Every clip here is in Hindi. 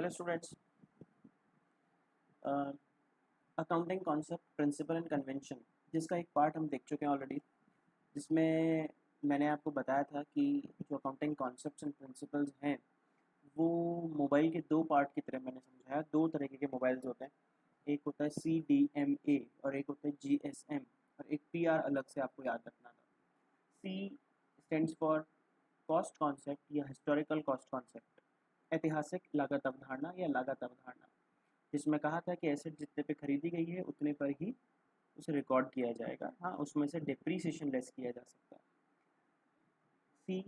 Hello students, accounting concept, principle and convention, जिसका एक पार्ट हम देख चुके हैं ऑलरेडी, जिसमें मैंने आपको बताया था कि जो अकाउंटिंग कॉन्सेप्ट्स एंड प्रिंसिपल्स हैं वो मोबाइल के दो पार्ट की तरह मैंने समझाया। दो तरीके के मोबाइल्स होते हैं, एक होता है CDMA और एक होता है GSM, और एक PR अलग से आपको याद रखना था। C stands for cost concept या हिस्टोरिकल कॉस्ट कॉन्सेप्ट, ऐतिहासिक लागत अवधारणा या लागत अवधारणा, जिसमें कहा था कि एसेट जितने पे खरीदी गई है उतने पर ही उसे रिकॉर्ड किया जाएगा। हाँ, उसमें से डिप्रीसिएशन लेस किया जा सकता है। C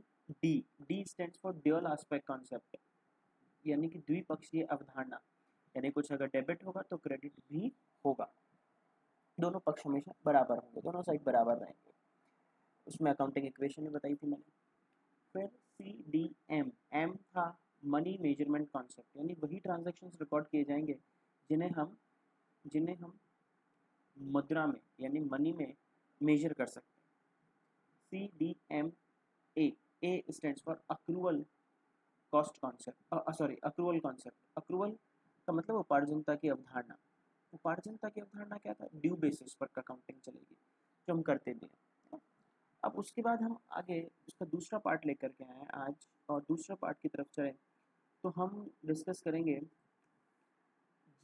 D stands for dual aspect concept, यानी कि द्विपक्षीय अवधारणा, यानी कुछ अगर डेबिट होगा तो क्रेडिट भी होगा, दोनों पक्ष हमेशा बराबर होंगे, दोनों साइड बराबर रहेंगे। उसमें अकाउंटिंग इक्वेशन में बताई थी मैंने। फिर CDM, एम था मनी मेजरमेंट कॉन्सेप्ट, यानी वही ट्रांजैक्शंस रिकॉर्ड किए जाएंगे जिन्हें हम मुद्रा में यानी मनी में मेजर कर सकते हैं। CDMA stands for accrual cost concept, accrual concept. Accrual का मतलब उपार्जनता की अवधारणा। उपार्जनता की अवधारणा क्या था? ड्यू बेसिस पर अकाउंटिंग चलेगी, जो हम करते भी हैं। अब उसके बाद हम आगे उसका दूसरा पार्ट लेकर के आए हैं आज, और दूसरा पार्ट की तरफ चलें तो हम डिस्कस करेंगे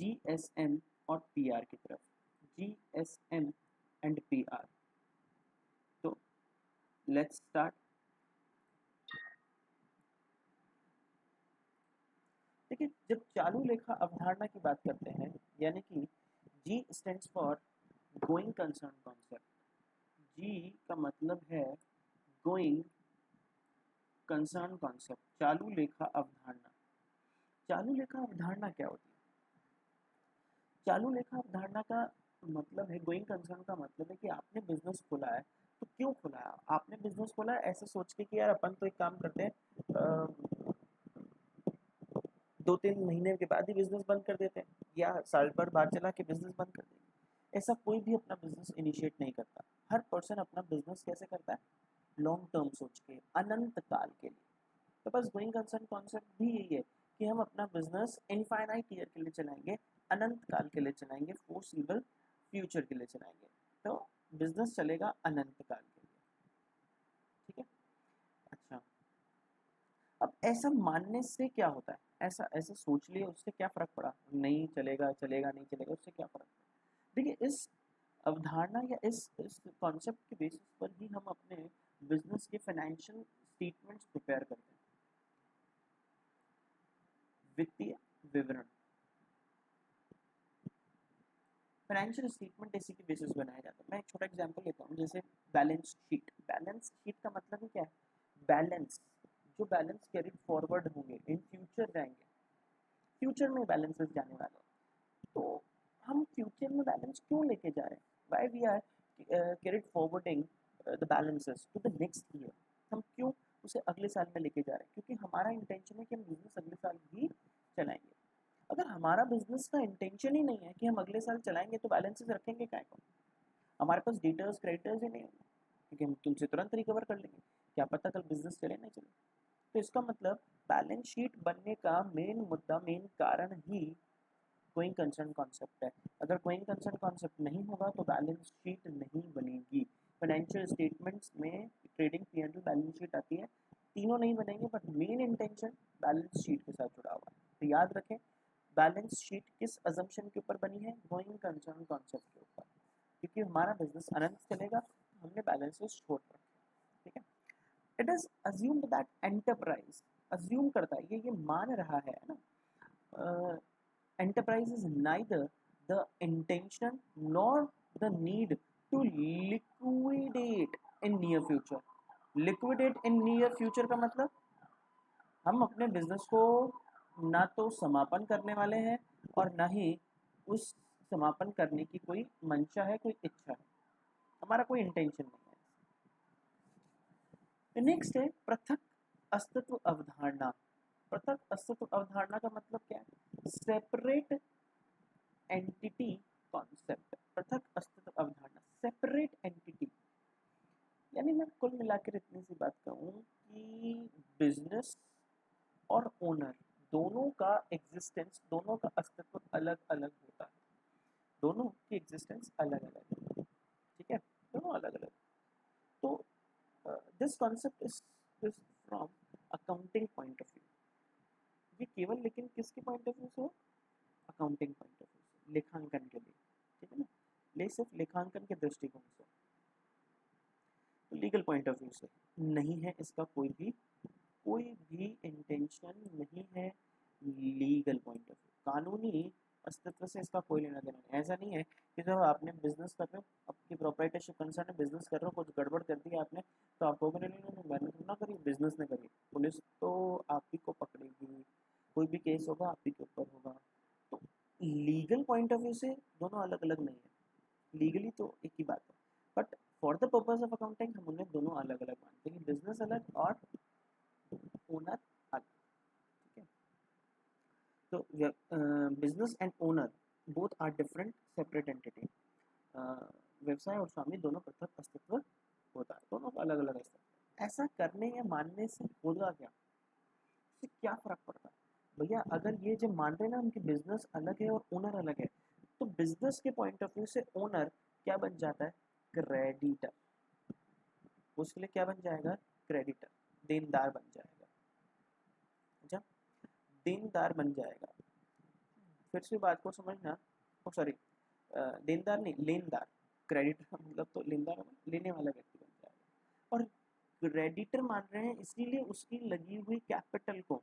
GSM और PR की तरफ। GSM एंड PR, तो लेट्स स्टार्ट। देखिए, जब चालू लेखा अवधारणा की बात करते हैं, यानी कि G stands for going concern concept. G का मतलब है गोइंग कंसर्न कॉन्सेप्ट, चालू लेखा अवधारणा। चालू लेखा अवधारणा क्या होती है? चालू लेखा अवधारणा का मतलब है, गोइंग कंसर्न का मतलब है कि आपने बिजनेस खोला है, तो क्यों खोला है? आपने बिजनेस खोला है ऐसे सोच के कि यार अपन तो एक काम करते हैं, 2-3 महीने के बाद ही बिजनेस बंद कर देते हैं, या साल भर बाद चला के बिजनेस बंद कर देंगे। ऐसा कोई भी अपना बिजनेस इनिशिएट नहीं करता। हर पर्सन अपना बिजनेस कैसे करता है? लॉन्ग टर्म सोच के, अनंत काल के लिए। तो बस गोइंग कंसर्न कॉन्सेप्ट भी यही है कि हम अपना बिजनेस इनफाइनाइट ईयर के लिए चलाएंगे, अनंत काल के लिए चलाएंगे, फोर्सिबल फ्यूचर के लिए चलाएंगे। तो बिजनेस चलेगा अनंत काल के लिए। ठीक है, अच्छा। अब ऐसा मानने से क्या होता है? ऐसा ऐसा सोच लिए, उससे क्या फर्क पड़ा? नहीं चलेगा, चलेगा नहीं चलेगा, उससे क्या फर्क पड़ा? देखिए, इस अवधारणा या इस कॉन्सेप्ट के बेसिस पर ही हम अपने बिजनेस के फाइनेंशियल स्टेटमेंट्स प्रिपेयर करते हैं। वित्तीय विवरण, फाइनेंशियल स्टेटमेंट इसी के बेसिस बनाया जाता है। मैं एक छोटा एग्जांपल लेता हूँ, जैसे बैलेंस शीट। बैलेंस शीट का मतलब ही क्या है? बैलेंस, जो बैलेंस कैरी फॉरवर्ड होंगे, इन फ्यूचर जाएंगे, फ्यूचर में बैलेंसेस जाने वाले हैं। तो हम फ्यूचर में बैलेंस क्यों लेके जा रहे हैं? Why we are carried forwarding the balances to the next year? हम क्यों उसे अगले साल में लेके जा रहे हैं? क्योंकि हमारा इंटेंशन है कि हम बिजनेस अगले साल भी चलाएंगे। अगर हमारा बिजनेस का इंटेंशन ही नहीं है कि हम अगले साल चलाएंगे, तो बैलेंसेस रखेंगे काय को? हमारे पास डेटर्स क्रेडिटर्स ही नहीं होंगे, क्योंकि हम तुमसे तुरंत रिकवर कर लेंगे, क्या पता कल बिजनेस चले नहीं चले। तो इसका मतलब बैलेंस शीट बनने का मेन मुद्दा, मेन कारण ही गोइंग कंसर्न कॉन्सेप्ट है। अगर गोइंग कंसर्न कॉन्सेप्ट नहीं होगा तो बैलेंस शीट नहीं बनेगी। फाइनेंशियल स्टेटमेंट्स में ट्रेडिंग P&L बैलेंस शीट आती है, तीनों नहीं बनेंगे, but main intention balance sheet के साथ जुड़ा हुआ है। तो याद रखें, बैलेंस शीट किस अजम्पशन के ऊपर बनी है? गोइंग कंसर्न कॉन्सेप्ट के ऊपर, क्योंकि हमारा बिजनेस अनंत चलेगा, हमने बैलेंसेस छोड़ रखे। ठीक है, it is assumed that enterprise, assume करता है, ये मान रहा है ना, enterprise is neither the intention nor the need to liquidate in near future. liquidate in near future का मतलब हम अपने बिजनेस को ना तो समापन करने वाले हैं और ना ही उस समापन करने की कोई मंशा है, कोई इच्छा है, हमारा कोई इंटेंशन नहीं है। नेक्स्ट है पृथक अस्तित्व अवधारणा। पृथक अस्तित्व अवधारणा का मतलब क्या है? Separate entity concept. पृथक अस्तित्व अवधारणा, सेपरेट एंटिटी, यानी मैं कुल मिलाकर इतनी सी बात कहूँ कि बिजनेस और ओनर दोनों का एग्जिस्टेंस, दोनों का अस्तित्व अलग अलग होता है, दोनों की एग्जिस्टेंस अलग अलग है, ठीक है, दोनों अलग अलग। तो this concept is from accounting point of view, ये केवल लेकिन किसके पॉइंट ऑफ व्यू से, अकाउंटिंग पॉइंट ऑफ व्यू से, लेखांकन के लिए, ठीक है ना, ले सिर्फ लेखांकन के दृष्टिकोण से। तो लीगल पॉइंट ऑफ व्यू से नहीं है इसका कोई भी इंटेंशन नहीं है, लीगल पॉइंट ऑफ व्यू, कानूनी अस्तित्व से इसका कोई लेना देना नहीं। ऐसा नहीं है कि जब आपने बिजनेस कर रहे हो, आपकी प्रोप्राइटरशिप कंसर्न है, बिजनेस कर रहे हो, कुछ गड़बड़ कर दी आपने, तो आपको नहीं नहीं नहीं मैंने तो ना करी, बिजनेस ने करी, पुलिस तो आप ही को पकड़ेगी, कोई भी केस होगा आप ही के ऊपर होगा। तो लीगल पॉइंट ऑफ व्यू से दोनों अलग अलग नहीं है, लीगली तो एक ही बात है, but for the purpose of accounting हम उन्हें दोनों अलग अलग मानते हैं, बिजनेस अलग और ओनर अलग, ठीक है। तो business and owner both are different separate entity, व्यवसाय और स्वामी दोनों पृथक अस्तित्व होता है, दोनों का अलग अलग अस्तित्व। ऐसा करने या मानने से होगा क्या, इससे क्या फर्क पड़ता है भैया, अगर ये जो मान रहे हैं ना हम कि बिजनेस अलग है और ओनर अलग है, तो बिजनेस के पॉइंट ऑफ व्यू से ओनर क्या बन जाता है, क्रेडिटर, उसके लिए क्या बन जाएगा, क्रेडिटर, देनदार बन जाएगा, अच्छा, देनदार बन जाएगा। फिर से बात को समझना, ओ सॉरी, देनदार नहीं, लेनदार, क्रेडिटर का मतलब तो लेनदार लेने वाला व्यक्ति बन जाएगा, और क्रेडिटर मान रहे हैं इसीलिए उसकी लगी हुई कैपिटल को,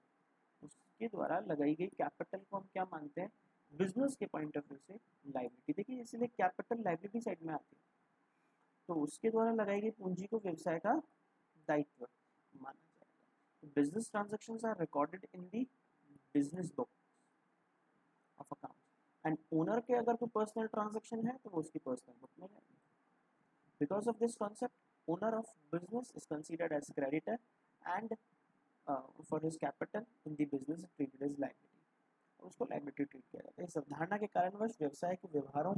उसके द्वारा लगाई गई कैपिटल को हम क्या मानते हैं, बिजनेस के पॉइंट ऑफ व्यू से लायबिलिटी। देखिए इसलिए कैपिटल लायबिलिटी साइड में आती है, तो उसके द्वारा लगाई गई पूंजी को व्यवसाय का दायित्व माना जाएगा। Business transactions are recorded in the business book of account, and owner के अगर कोई पर्सनल ट्रांजैक्शन है तो वो उसकी पर्सनल बुक में जाएगी। Because of this concept owner of business is considered as creditor and for his capital in the business treated as liability, उसको लायबिलिटी ट्रीट किया जाता है। इस अवधारणा के कारणवश व्यवसाय के व्यवहारों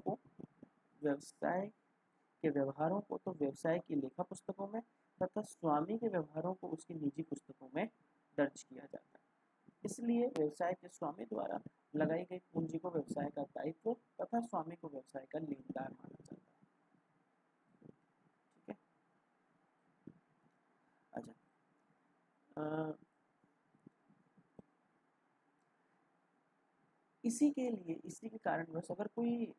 को तो व्यवसाय की लेखा पुस्तकों में तथा स्वामी के व्यवहारों को उसकी निजी पुस्तकों में दर्ज किया जाता है। इसलिए व्यवसाय के स्वामी द्वारा लगाई गई पूंजी को व्यवसाय का दायित्व तथा स्वामी को व्यवसाय का लेनदार माना जाता है, ठीक है। अच्छा, इसी के कारणवश अगर कोई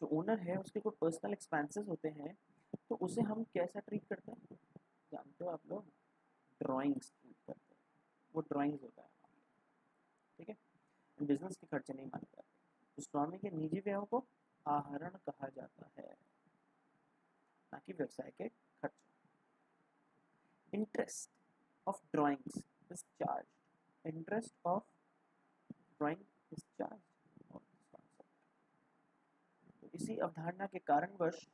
जो ओनर है उसके कोई पर्सनल एक्सपेंसेस होते हैं तो उसे हम कैसा ट्रीट करते हैं, जानते हो आप लोग, ड्राइंग्स ट्रीट करते हैं, वो ड्राइंग्स होता है, ठीक है, बिजनेस के खर्चे नहीं माने जाते। तो स्वामी के निजी व्ययों को आहरण कहा जाता है, ना कि व्यवसाय के खर्च। Interest of drawings is charge, interest of drawing is charge. तो इसी अवधारणा के कारणवश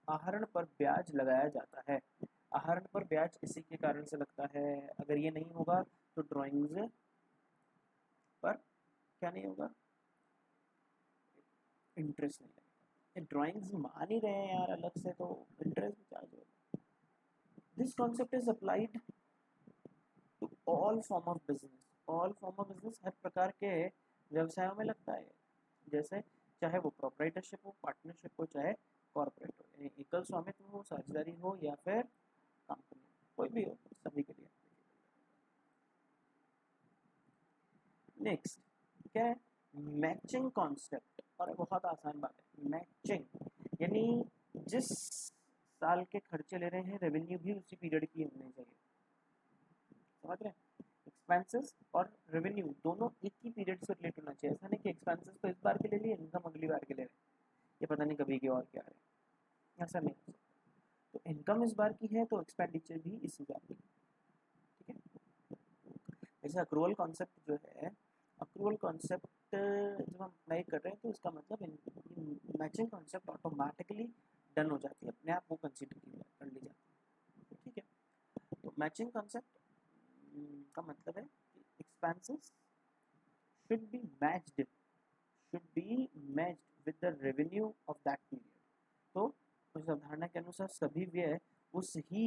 आहरण पर ब्याज लगाया जाता है, आहरण पर ब्याज इसी के कारण से लगता है, अगर ये नहीं होगा तो ड्राइंग्स पर क्या नहीं होगा, इंटरेस्ट नहीं लगेगा। ड्राइंग्स मान ही रहे हैं यार अलग से, तो इंटरेस्ट भी चार्ज होगा। This concept is applied to all form of business, all form of business हर प्रकार के व्यवसायों में लगता है, जैसे चाहे वो प्रोप्राइटरशिप हो, पार्टनरशिप हो, चाहे कॉर्पोरेट हो, यानी एकल स्वामित्व हो, साझेदारी हो या फिर कंपनी, कोई भी हो, सभी के लिए। नेक्स्ट क्या है, मैचिंग कॉन्सेप्ट, और बहुत आसान बात है, मैचिंग यानी जिस साल के खर्चे ले रहे हैं रेवेन्यू भी उसी पीरियड की होनी चाहिए, समझ रहे हैं, एक्सपेंसेस और रेवेन्यू दोनों एक ही पीरियड से रिलेट होना चाहिए, ऐसा नहीं कि एक्सपेंसेस तो इस बार के ले लिए, इनकम अगली बार के ले रहे हैं, ये पता नहीं कभी के और क्या है, ऐसा नहीं हो सकता। तो इनकम इस बार की है तो एक्सपेंडिचर भी इसी बार की, ठीक है। जैसे अक्रूवल कॉन्सेप्ट जो है, अक्रूवल कॉन्सेप्ट जब हम अप्लाई कर रहे हैं तो इसका मतलब मैचिंग कॉन्सेप्ट ऑटोमेटिकली डन हो जाती है, अपने आप वो कंसिडर कर ली जाती है, ठीक है। तो मैचिंग कॉन्सेप्ट का मतलब है कि expenses should be matched with the revenue of that period। तो उस अवधारणा के अनुसार सभी व्यय उस ही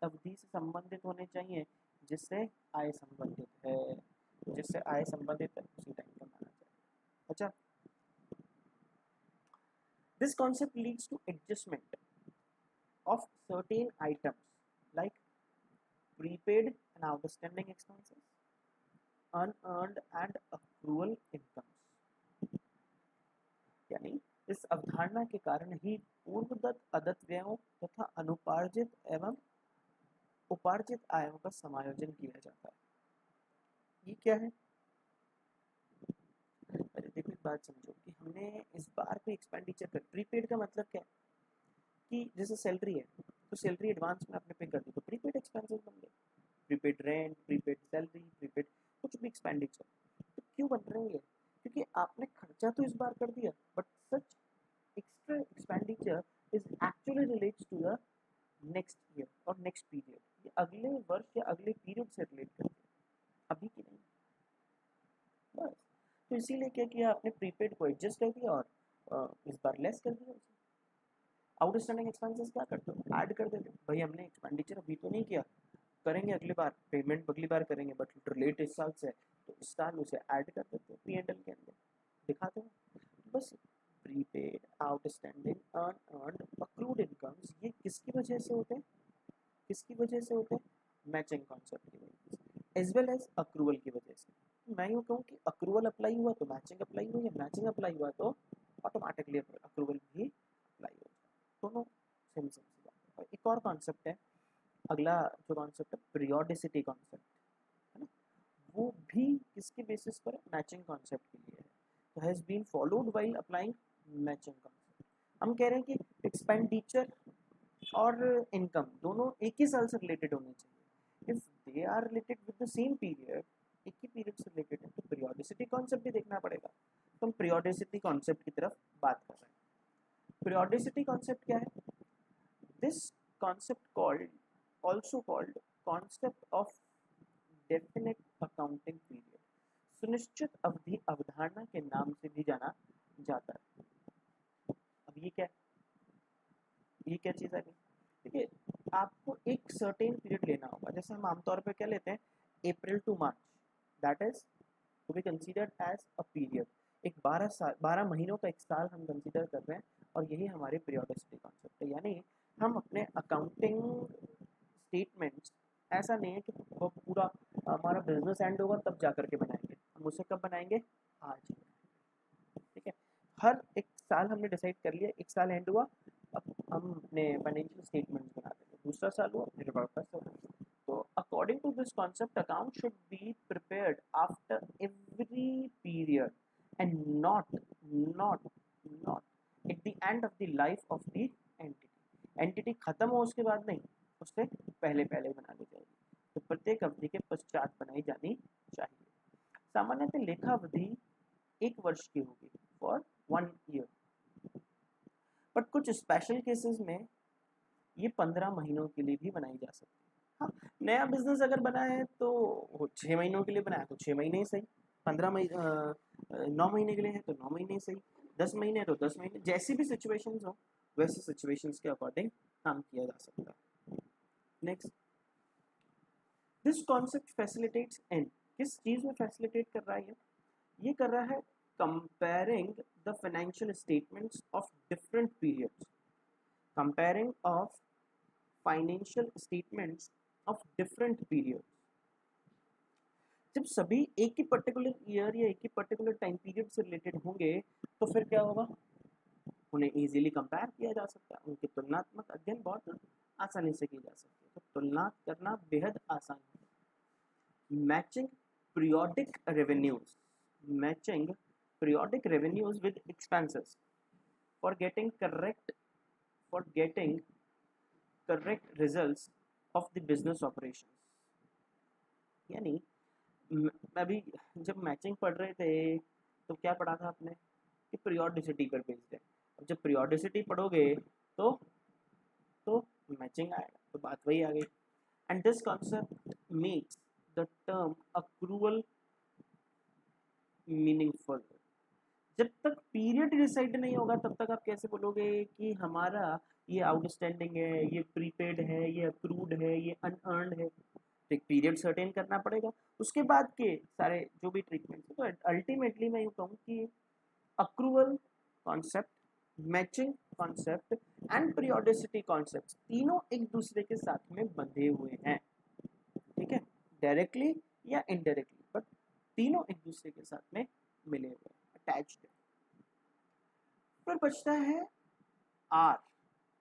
अवधि से संबंधित होने चाहिए जिससे आय संबंधित है, जिससे आय संबंधित है उसी टाइम का माना जाए। अच्छा, this concept leads to adjustment of certain items like prepaid and outstanding expenses, unearned and accrual incomes। यानी इस अवधारणा के कारण ही पूर्वदत्त अदत्त व्ययों तथा अनुपार्जित एवं उपार्जित आयों का समायोजन किया जाता है। ये क्या है? अरे देखो, एक बात समझो कि हमने इस बार कोई एक्सपेंडिचर कर, प्रीपेड का मतलब क्या है कि जैसे सैलरी है तो सैलरी एडवांस में आपने पे कर दी तो प्रीपेड एक्सपेंसेस बन गए, prepaid rent, prepaid salary, prepaid कुछ भी एक्सपेंडिचर। तो क्यों बन रहे हैं? क्योंकि आपने खर्चा तो इस बार कर दिया, but such extra expenditure is actually relates to the next year और नेक्स्ट पीरियड। ये अगले वर्ष या अगले पीरियड से रिलेट करते हैं, अभी की नहीं। बस तो इसीलिए क्या किया आपने, प्रीपेड को एडजस्ट कर दिया और इस बार लेस कर दिया उसे। आउटस्टैंडिंग एक्सपेंसेस क्या करते हो, ऐड कर देते हो। भाई हमने एक्सपेंडिचर अभी तो नहीं किया, करेंगे अगली बार, पेमेंट अगली बार करेंगे, बट रिलेट इस साल से तो इस साल उसे ऐड कर देते हो P&L के अंदर, दिखाते हो। बस prepaid, outstanding, unearned, accrued incomes, ये किसकी वजह से होते हैं? किसकी वजह से होते हैं? मैचिंग कॉन्सेप्ट की वजह से, एज वेल एज अक्रूवल की वजह से। मैं यूँ कहूँ कि अक्रूवल अप्लाई हुआ तो मैचिंग अप्लाई हुई, या मैचिंग अप्लाई हुआ तो ऑटोमेटिकली अक्रूवल भी अप्लाई हो जाए। दोनों सेम सी बात है। एक और कॉन्सेप्ट है, अगला जो कॉन्सेप्ट है पीरियोडिसिटी कॉन्सेप्ट, है ना, वो भी किसके बेसिस पर है? मैचिंग कॉन्सेप्ट के लिए है। तो has been followed while applying matching concept. हम कह रहे हैं कि एक्सपेंडिचर और इनकम दोनों एक ही साल से रिलेटेड होने चाहिए। If they are related with the same period, एक ही पीरियड से रिलेटेड है, तो पीरियोडिसिटी कॉन्सेप्ट भी देखना पड़ेगा। तो हम पीरियोडिसिटी कॉन्सेप्ट की तरफ बात कर रहे हैं। पीरियोडिसिटी कॉन्सेप्ट क्या है? This concept called also called concept of definite accounting period, सुनिश्चित अवधि अवधारणा के नाम से भी जाना जाता है। अब ये क्या है? ये क्या चीज़ है? देखिए, आपको एक सर्टेन पीरियड लेना होगा। जैसे हम आमतौर पर क्या लेते हैं, April to March, that is to be considered as a period. एक 12 महीनों का एक साल हम कंसीडर कर रहे हैं, और यही हमारे पीरियोडिसिटी कॉन्सेप्ट है। यानी हम अपने अकाउंटिंग स्टेटमेंट्स, ऐसा नहीं है कि वो पूरा हमारा बिजनेस एंड होगा तब जा करके बनाएंगे, हम उसे कब बनाएंगे? आज ही। ठीक है, हर एक साल हमने डिसाइड कर लिया, एक साल एंड हुआ, अब हम अपने फाइनेंशियल स्टेटमेंट्स बना देंगे, दूसरा साल हुआ फिर वापस हुआ। तो according to this concept, account should be prepared after every period and not not at the end of the life of the entity. Entity खत्म हो उसके बाद नहीं, उससे पहले पहले बनानी चाहिए। तो प्रत्येक अवधि के पश्चात बनाई जानी चाहिए। सामान्यतः लेखा अवधि 1 वर्ष की होगी, फॉर 1 ईयर, बट कुछ स्पेशल केसेस में ये 15 महीनों के लिए भी बनाई जा सकती है। हाँ, नया बिजनेस अगर बना है तो 6 महीनों के लिए बनाया तो 6 महीने ही सही, 9 महीने के लिए है तो 9 महीने ही सही, 10 महीने तो 10 महीने, जैसी भी सिचुएशंस हो वैसे सिचुएशंस के अकॉर्डिंग काम किया जा सकता है। नेक्स्ट, दिस कॉन्सेप्ट फैसिलिटेट्स इन, किस चीज़ में फैसिलिटेट कर रहा है? ये कर रहा है comparing the financial statements of different periods, comparing of financial statements of different periods. जब सभी एक ही पर्टिकुलर ईयर या एक ही पर्टिकुलर टाइम पीरियड से रिलेटेड होंगे तो फिर क्या होगा? उन्हें इजीली कंपेयर किया जा सकता है, उनकी तुलनात्मक अध्ययन बहुत आसानी से की जा सकती है। तो तुलना करना बेहद आसान है। Matching periodic revenues, matching periodic revenues with expenses for getting correct results of the business operations। यानी अभी जब मैचिंग पढ़ रहे थे तो क्या पढ़ा था आपने कि पीरियोडिसिटी पर बेस्ड है। अब जब पीरियोडिसिटी पढ़ोगे तो मैचिंग आएगा, तो बात वही आ गई। And this concept makes the term accrual meaningful. जब तक पीरियड डिसाइड नहीं होगा तब तक आप कैसे बोलोगे कि हमारा ये आउटस्टैंडिंग है, ये प्रीपेड है, ये अक्रूड है, ये अनअर्न्ड है? तो एक पीरियड सर्टेन करना पड़ेगा, उसके बाद के सारे जो भी ट्रीटमेंट है। तो अल्टीमेटली मैं यूँ कहूँ कि accrual concept, matching concept and periodicity concept तीनों एक दूसरे के साथ में बंधे हुए हैं, ठीक है, डायरेक्टली या इनडायरेक्टली, बट तीनों एक दूसरे के साथ में मिले हुए हैं, अटैच्ड है। फिर बचता है आर,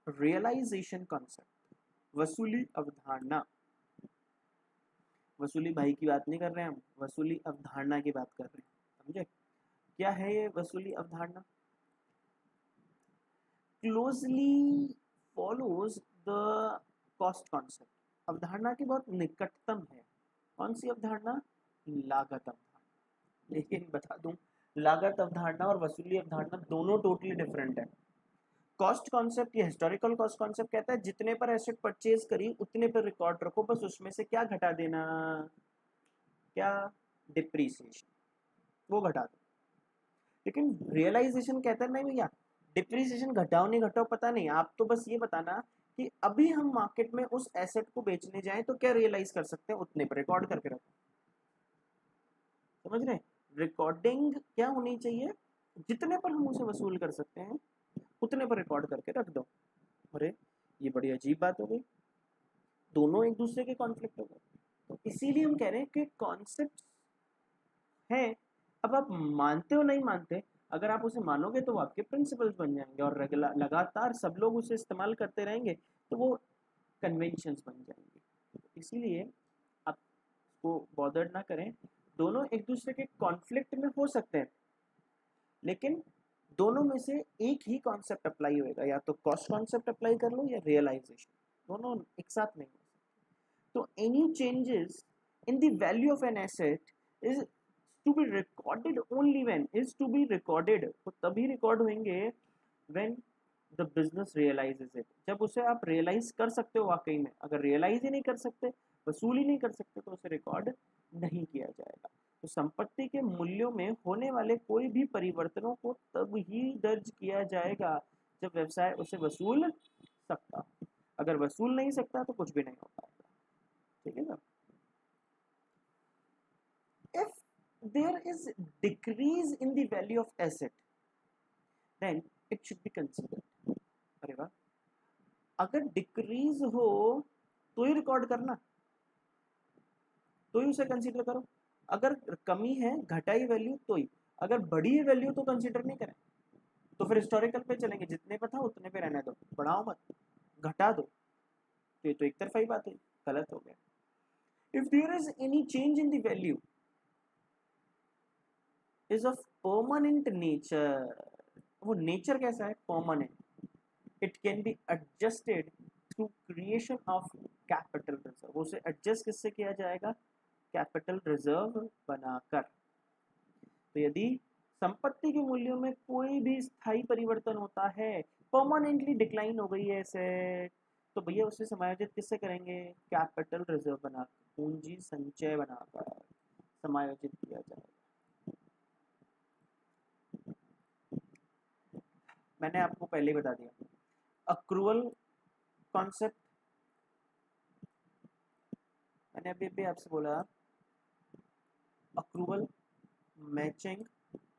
रियलाइजेशन कॉन्सेप्ट, वसूली अवधारणा। वसूली भाई की बात नहीं कर रहे हैं हम, वसूली अवधारणा की बात कर रहे हैं, समझे? क्या है ये वसूली अवधारणा? Closely follows the cost concept. अवधारणा के बहुत निकटतम है। कौन सी अवधारणा? लागत अवधारणा। लेकिन बता दूं, लागत अवधारणा और वसूली अवधारणा दोनों टोटली डिफरेंट है। कॉस्ट कॉन्सेप्ट या हिस्टोरिकल कॉस्ट कॉन्सेप्ट कहता है जितने पर एसेट परचेज करी उतने पर रिकॉर्ड रखो, बस उसमें से क्या घटा देना, क्या? डिप्रीसिएशन, वो घटा दो। लेकिन रियलाइजेशन कहता है नहीं भैया, डिप्रीसिएशन घटाओ नहीं घटाओ पता नहीं, आप तो बस ये बताना कि अभी हम मार्केट में उस एसेट को बेचने जाएं तो क्या रियलाइज कर सकते हैं, उतने पर रिकॉर्ड करके रखो। समझ रहे? रिकॉर्डिंग क्या होनी चाहिए? जितने पर हम उसे वसूल कर सकते हैं उतने पर रिकॉर्ड करके रख दो। अरे ये बड़ी अजीब बात हो गई, दोनों एक दूसरे के कॉन्फ्लिक्ट हो गए। तो इसीलिए हम कह रहे हैं कि कॉन्सेप्ट है, अब आप मानते हो नहीं मानते, अगर आप उसे मानोगे तो वो आपके प्रिंसिपल्स बन जाएंगे और लगातार सब लोग उसे इस्तेमाल करते रहेंगे तो वो कन्वेंशंस बन जाएंगे। इसीलिए आप को बॉदर्ड ना करें, दोनों एक दूसरे के कॉन्फ्लिक्ट में हो सकते हैं, लेकिन दोनों में से एक ही कॉन्सेप्ट अप्लाई होएगा, या तो कॉस्ट कॉन्सेप्ट अप्लाई कर लो या रियलाइजेशन, दोनों एक साथ नहीं हो सकते। तो any changes in the value of an asset is to be recorded only when, is to be recorded, वो तभी रिकॉर्ड होंगे when the business realises it, जब उसे आप रियलाइज कर सकते हो वाकई में। अगर रियलाइज ही नहीं कर सकते, वसूल ही नहीं कर सकते, तो उसे रिकॉर्ड नहीं किया जाएगा। तो संपत्ति के मूल्यों में होने वाले कोई भी परिवर्तनों को तब ही दर्ज किया जाएगा जब व्यवसाय उसे वसूल सकता, अगर वसूल नहीं सकता तो कुछ भी नहीं हो पाएगा, ठीक है ना? If there is decrease in the value of asset then it should be considered. अरे वाह, अगर डिक्रीज हो तो ही रिकॉर्ड करना, तो ही उसे कंसीडर करो। अगर कमी है, घटाई वैल्यू तो ही, अगर बढ़ी है वैल्यू तो कंसीडर नहीं करें। तो फिर हिस्टोरिकल पे चलेंगे, जितने पे था उतने पे रहने दो, बढ़ाओ मत, घटा दो, तो एक तरफा ही बात है, गलत हो गया। If there is any change in the value is of permanent nature, वो नेचर कैसा है? Permanent. It can be adjusted through creation of capital reserve, उसे एडजस्ट किससे किया जाएगा? कैपिटल रिजर्व बनाकर। तो यदि संपत्ति के मूल्यों में कोई भी स्थायी परिवर्तन होता है, परमानेंटली डिक्लाइन हो गई है ऐसे, तो भैया उसे समायोजित किससे करेंगे? कैपिटल रिजर्व बनाकर, पूंजी संचय बनाकर समायोजित किया जाएगा। मैंने आपको पहले ही बता दिया, अक्रूवल कॉन्सेप्ट मैंने अभी अभी आपसे बोला, accrual, matching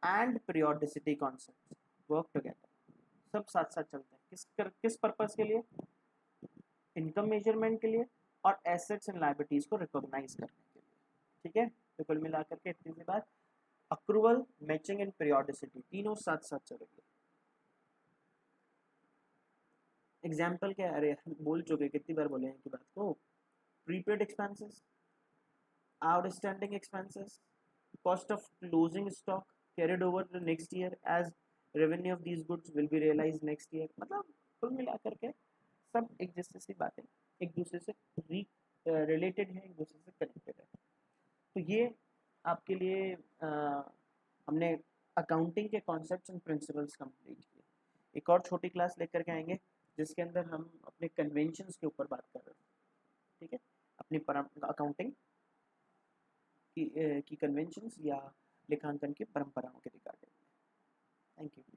and periodicity concept work together, सब साथ साथ चलते हैं। किस पर्पस के लिए? इनकम मेजरमेंट के लिए और एसेट्स एंड लायबिलिटीज को रिकॉग्नाइज करने के लिए, ठीक है? तो कुल मिलाकर के इतनी सी बात, अक्रूवल, मैचिंग एंड पीरियोडिसिटी तीनों साथ साथ चलेंगे। एग्जाम्पल क्या है? अरे बोल चुके, कितनी बार बोले हैं की बात को। Prepaid expenses, outstanding expenses, cost of closing stock carried over the next year as revenue of these goods will be realized next year। मतलब कुल मिलाकर के सब एक जैसे सी बातें, एक दूसरे से रिलेटेड है, एक दूसरे से कनेक्टेड है। तो ये आपके लिए हमने अकाउंटिंग के कॉन्सेप्ट्स एंड प्रिंसिपल्स कंप्लीट किए। एक और छोटी क्लास लेकर के आएंगे जिसके अंदर हम अपने कन्वेंशंस के ऊपर बात कर रहे हैं, ठीक है? अपनी अकाउंटिंग की कन्वेंशंस या लेखांकन की परंपराओं के रिगार्डिंग। Thank you.